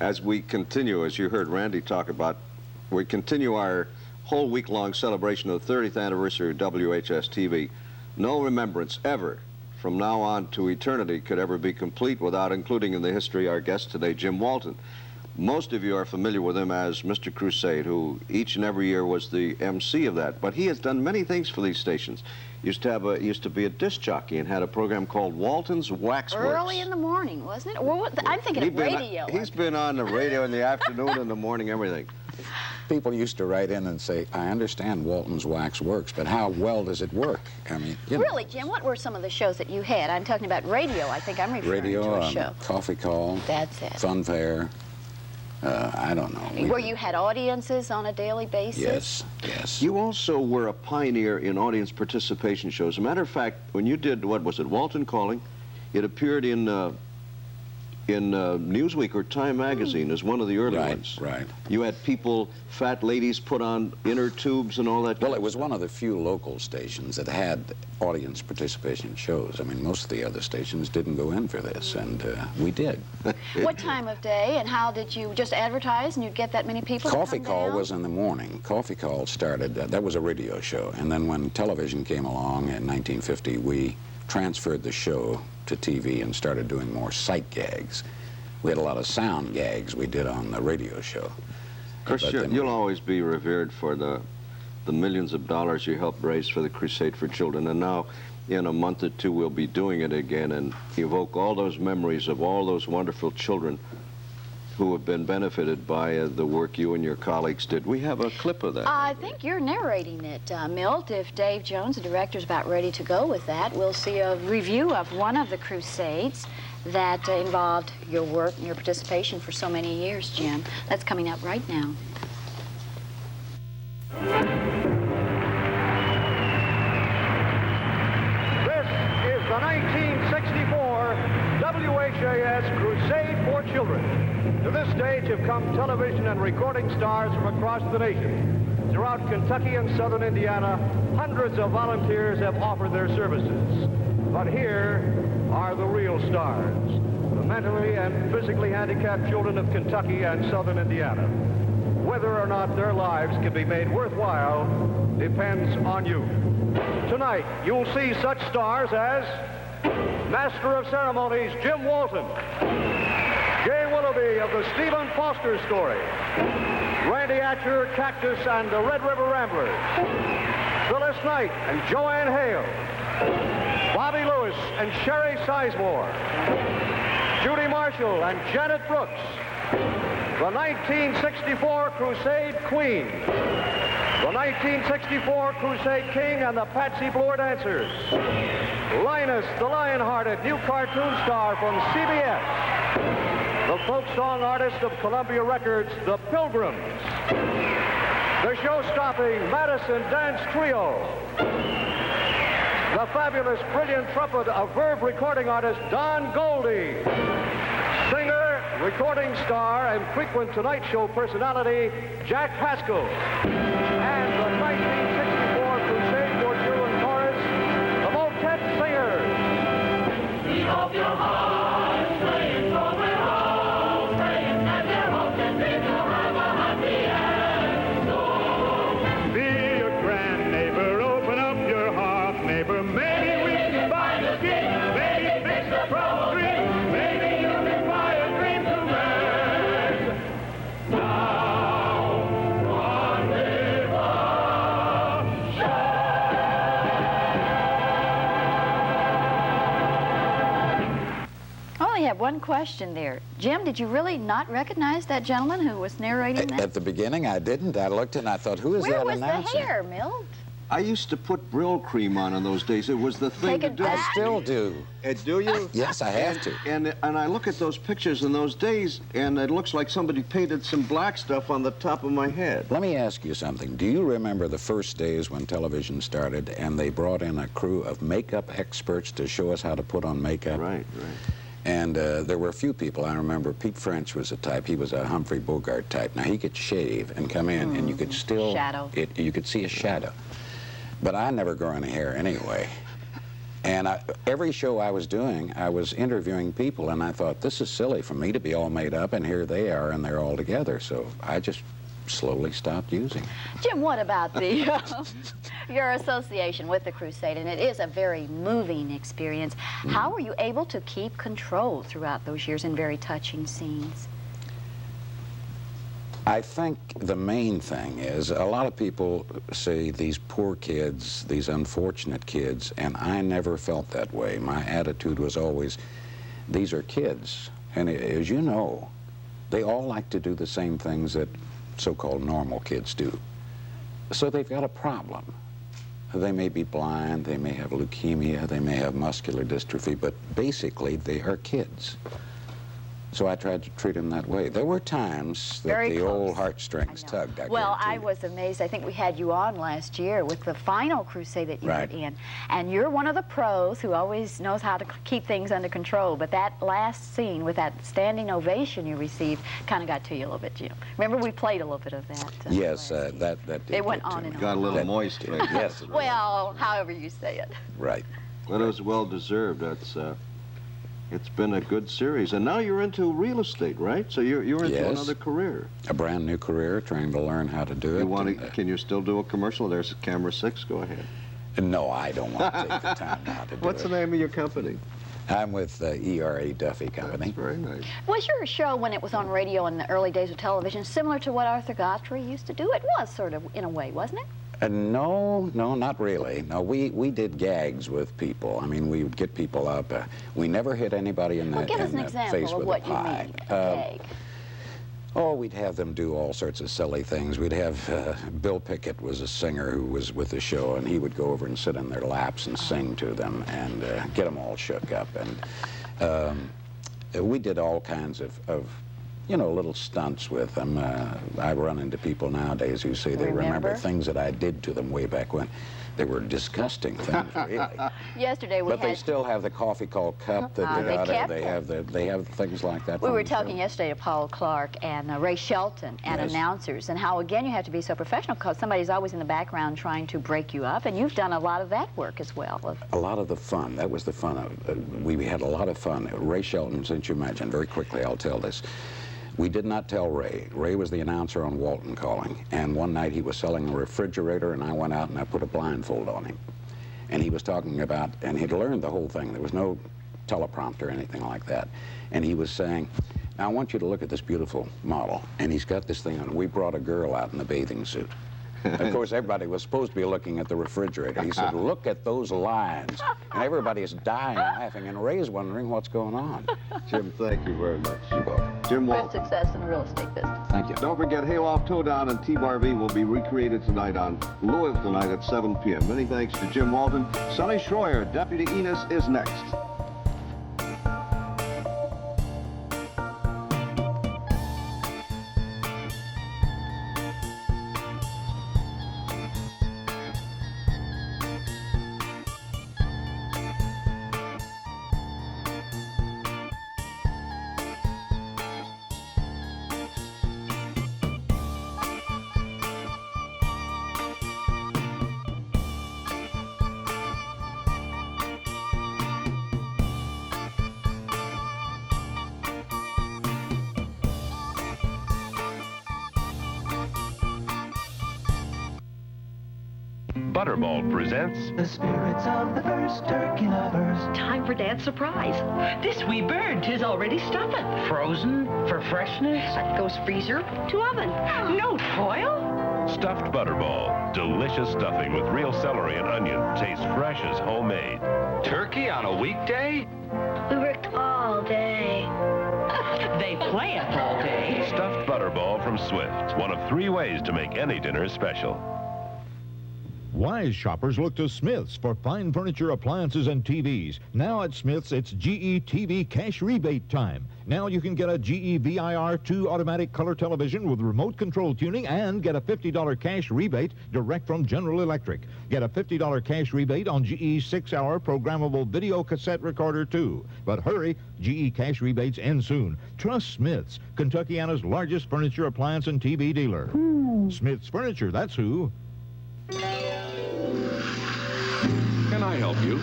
as we continue, as you heard Randy talk about, we continue our whole week-long celebration of the 30th anniversary of WHS-TV. No remembrance ever from now on to eternity could ever be complete without including in the history our guest today, Jim Walton. Most of you are familiar with him as Mr. Crusade, who each and every year was the MC of that. But he has done many things for these stations. Used to be a disc jockey and had a program called Walton's Waxworks. Early in the morning, wasn't it? Well, I'm thinking of radio. He's been on the radio in the afternoon, in the morning, everything. People used to write in and say, I understand Walton's Wax works, but how well does it work? I mean, really, Jim, what were some of the shows that you had? I'm talking about radio. I think I'm referring to a show. Coffee Call. That's it. Fun Fair. I don't know. Where you had audiences on a daily basis? Yes, yes. You also were a pioneer in audience participation shows. As a matter of fact, when you did, what was it, Walton Calling, it appeared in Newsweek or Time magazine as one of the early ones. Right. You had people, fat ladies, put on inner tubes and all that. Well, it was one of the few local stations that had audience participation shows. I mean, most of the other stations didn't go in for this, and we did. What time of day, and how did you just advertise and you'd get that many people? Coffee Call was in the morning. Coffee Call started, that was a radio show, and then when television came along in 1950, we transferred the show to TV and started doing more sight gags. We had a lot of sound gags we did on the radio show. Of course, you'll always be revered for the millions of dollars you helped raise for the Crusade for Children, and now in a month or two we'll be doing it again and evoke all those memories of all those wonderful children who have been benefited by the work you and your colleagues did. We have a clip of that. I think you're narrating it, Milt. If Dave Jones, the director's about ready to go with that, we'll see a review of one of the Crusades that involved your work and your participation for so many years, Jim. That's coming up right now. This is the 1964 WHAS Crusade for Children. To this stage have come television and recording stars from across the nation. Throughout Kentucky and southern Indiana, hundreds of volunteers have offered their services. But here are the real stars, the mentally and physically handicapped children of Kentucky and southern Indiana. Whether or not their lives can be made worthwhile depends on you. Tonight, you'll see such stars as Master of Ceremonies Jim Walton, Jay Willoughby of the Stephen Foster Story, Randy Atcher, Cactus and the Red River Ramblers, Phyllis Knight and Joanne Hale, Bobby Lewis and Sherry Sizemore, Judy Marshall and Janet Brooks, the 1964 Crusade Queen, the 1964 Crusade King and the Patsy Bloor Dancers, Linus the Lion-Hearted, new cartoon star from CBS, the folk song artist of Columbia Records, the Pilgrims, the show-stopping Madison Dance Trio, the fabulous, brilliant trumpet of Verve recording artist Don Goldie, singer, recording star, and frequent Tonight Show personality Jack Haskell, and the 1964 Crusade for Children chorus, the Motet Singers. Beat off your heart, playing for we're all praying, and their hopes and dreams will have a happy end. So be a grand neighbor, open up your heart, neighbor. Maybe we can buy the street, maybe fix the trouble street, maybe you can buy a dream to rest. Now, on with the show. I only have one question there. Jim, did you really not recognize that gentleman who was narrating that? At the beginning, I didn't. I looked and I thought, who is that announcer? Where was the hair, Milt? I used to put Brill cream on in those days. It was the thing Take to it do. back. I still do. Do you? Yes, I have to. And I look at those pictures in those days, and it looks like somebody painted some black stuff on the top of my head. Let me ask you something. Do you remember the first days when television started and they brought in a crew of makeup experts to show us how to put on makeup? Right. And there were a few people. I remember Pete French was a type. He was a Humphrey Bogart type. Now, he could shave and come in, and you could still... Shadow. You could see a shadow. But I never grew any hair anyway. And every show I was doing, I was interviewing people, and I thought, this is silly for me to be all made up, and here they are, and they're all together. So I just slowly stopped using it. Jim, what about the your association with the Crusade? And it is a very moving experience. How were you able to keep control throughout those years in very touching scenes? I think the main thing is a lot of people say these poor kids, these unfortunate kids, and I never felt that way. My attitude was always, these are kids. And as you know, they all like to do the same things that so-called normal kids do. So they've got a problem. They may be blind, they may have leukemia, they may have muscular dystrophy, but basically they are kids. So I tried to treat them that way. There were times that the old heartstrings tugged. Well, I was amazed. I think we had you on last year with the final Crusade that you were in. And you're one of the pros who always knows how to keep things under control. But that last scene with that standing ovation you received kind of got to you a little bit, Jim. Remember we played a little bit of that? Yes, that did. It went on and on. Got a little moist. Yes. Well, however you say it. Right. Well, it was well deserved. That's. It's been a good series, and now you're into real estate, right? So you're into another career. A brand new career, trying to learn how to do it. You want to? Can you still do a commercial? There's camera 6. Go ahead. No, I don't want to take the time now to do What's the name of your company? I'm with E.R.A. Duffy Company. That's very nice. Was your show, when it was on radio in the early days of television, similar to what Arthur Godfrey used to do? It was sort of, in a way, wasn't it? No, not really. No, we did gags with people. I mean, we would get people up. We never hit anybody in the, give us an example of what you mean, a gag. Oh, we'd have them do all sorts of silly things. We'd have Bill Pickett was a singer who was with the show, and he would go over and sit in their laps and sing to them and get them all shook up. And we did all kinds of you know, little stunts with them. I run into people nowadays who say they remember things that I did to them way back when. They were disgusting things, really. Yesterday we but they still have the coffee call cup that they got. They have things like that. We were talking yesterday to Paul Clark and Ray Shelton and announcers, and how again you have to be so professional because somebody's always in the background trying to break you up, and you've done a lot of that work as well. A lot of the fun. That was the fun of. We had a lot of fun. Ray Shelton, since you mentioned, very quickly I'll tell this. We did not tell Ray. Ray was the announcer on Walton calling, and one night he was selling a refrigerator, and I went out and I put a blindfold on him. And he was talking about, and he'd learned the whole thing. There was no teleprompter or anything like that. And he was saying, now I want you to look at this beautiful model. And he's got this thing on. We brought a girl out in a bathing suit. Of course, everybody was supposed to be looking at the refrigerator. He said, look at those lines. And everybody is dying laughing, and Ray's wondering what's going on. Jim, thank you very much. You're welcome. Jim Great Walton. success in the real estate business. Thank you. Don't forget, Hayloft Towdown and T-Bar V will be recreated tonight on Louisville tonight at 7 p.m. Many thanks to Jim Walton. Sonny Schroyer, Deputy Enos, is next. Butterball presents The spirits of the first turkey lovers. Time for Dad's surprise. This wee bird, 'tis already stuffing. Frozen for freshness. That goes freezer to oven. No toil. Stuffed Butterball. Delicious stuffing with real celery and onion. Tastes fresh as homemade. Turkey on a weekday? We worked all day. They play it all day. Stuffed Butterball from Swift. One of 3 ways to make any dinner special. Wise shoppers look to Smith's for fine furniture, appliances, and TVs. Now at Smith's, it's GE TV cash rebate time. Now you can get a GE VIR2 automatic color television with remote control tuning and get a $50 cash rebate direct from General Electric. Get a $50 cash rebate on GE's 6-hour programmable video cassette recorder, too. But hurry, GE cash rebates end soon. Trust Smith's, Kentuckiana's largest furniture, appliance, and TV dealer. Smith's Furniture, that's who. Can I help you?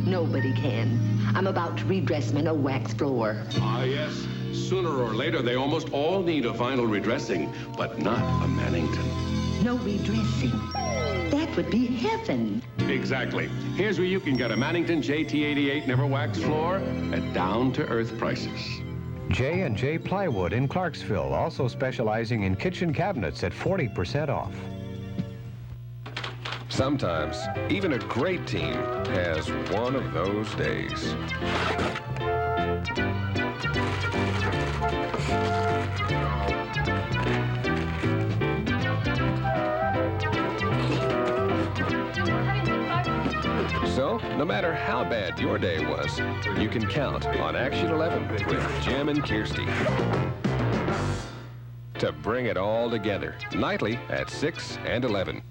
Nobody can. I'm about to redress my no-wax floor. Ah, yes. Sooner or later, they almost all need a vinyl redressing, but not a Mannington. No redressing. That would be heaven. Exactly. Here's where you can get a Mannington JT88 Never Wax Floor at down-to-earth prices. J&J Plywood in Clarksville, also specializing in kitchen cabinets at 40% off. Sometimes, even a great team has one of those days. So, no matter how bad your day was, you can count on Action 11 with Jim and Kirsty to bring it all together, nightly at 6 and 11.